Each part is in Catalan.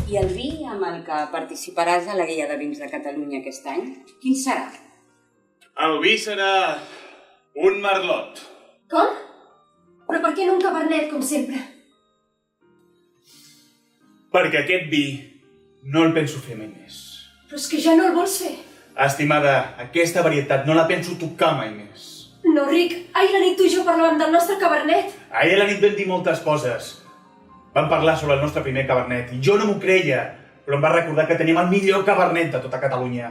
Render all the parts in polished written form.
I el vi amb el que participaràs a la Guia de Vins de Catalunya aquest any, quin serà? El vi serà un merlot. Com? Però per què no un cabernet, com sempre? Perquè aquest vi no el penso fer mai més. Però és que ja no el vols fer. Estimada, aquesta varietat no la penso tocar mai més. No, Rick, ahir la nit tu i jo parlàvem del nostre cabernet. Ahir a la nit vam dir moltes coses. Vam parlar sobre el nostre primer cabernet i jo no m'ho creia, però em va recordar que teníem el millor cabernet de tota Catalunya.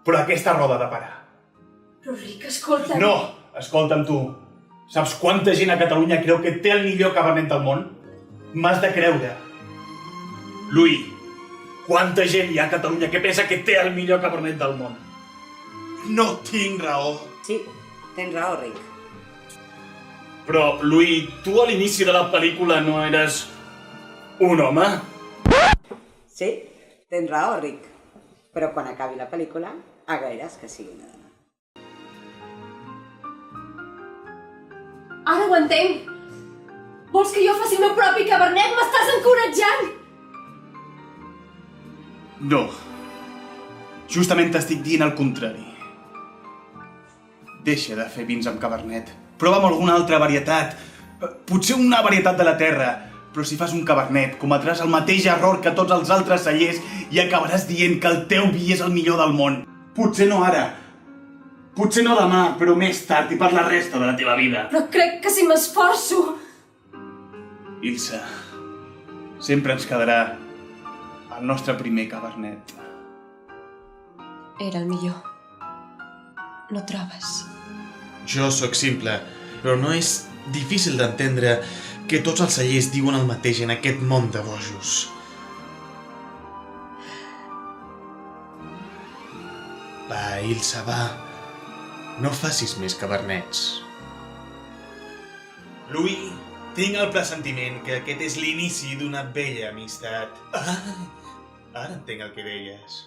Però aquesta roda de parar. Però Rick, escolta'm... No, escolta'm tu. Saps quanta gent a Catalunya creu que té el millor cabernet del món? M'has de creure. Louis, quanta gent hi ha a Catalunya que pensa que té el millor cabernet del món? No tinc raó. Sí, tens raó, Rick. Però, Louis, tu a l'inici de la pel·lícula no eres un home? Sí, tens raó, Rick. Però quan acabi la pel·lícula, agrairàs que sigui una dona. Ara ho entenc. Vols que jo faci el meu propi cabernet? M'estàs encoratjant! No. Justament t'estic dient el contrari. Deixa de fer vins amb cabernet. Prova amb alguna altra varietat. Potser una varietat de la terra. Però si fas un cabernet, cometràs el mateix error que tots els altres cellers i acabaràs dient que el teu vi és el millor del món. Potser no ara. Potser no demà, però més tard i per la resta de la teva vida. Però crec que si m'esforço... Ilse, sempre ens quedarà el nostre primer cabernet. Era el millor. No trobes? Jo sóc simple, però no és difícil d'entendre que tots els cellers diuen el mateix en aquest món de bojos. Va, Ilse, va. No facis més cabernets. Louis, tinc el pressentiment que aquest és l'inici d'una vella amistat. Ah, ara entenc el que deies.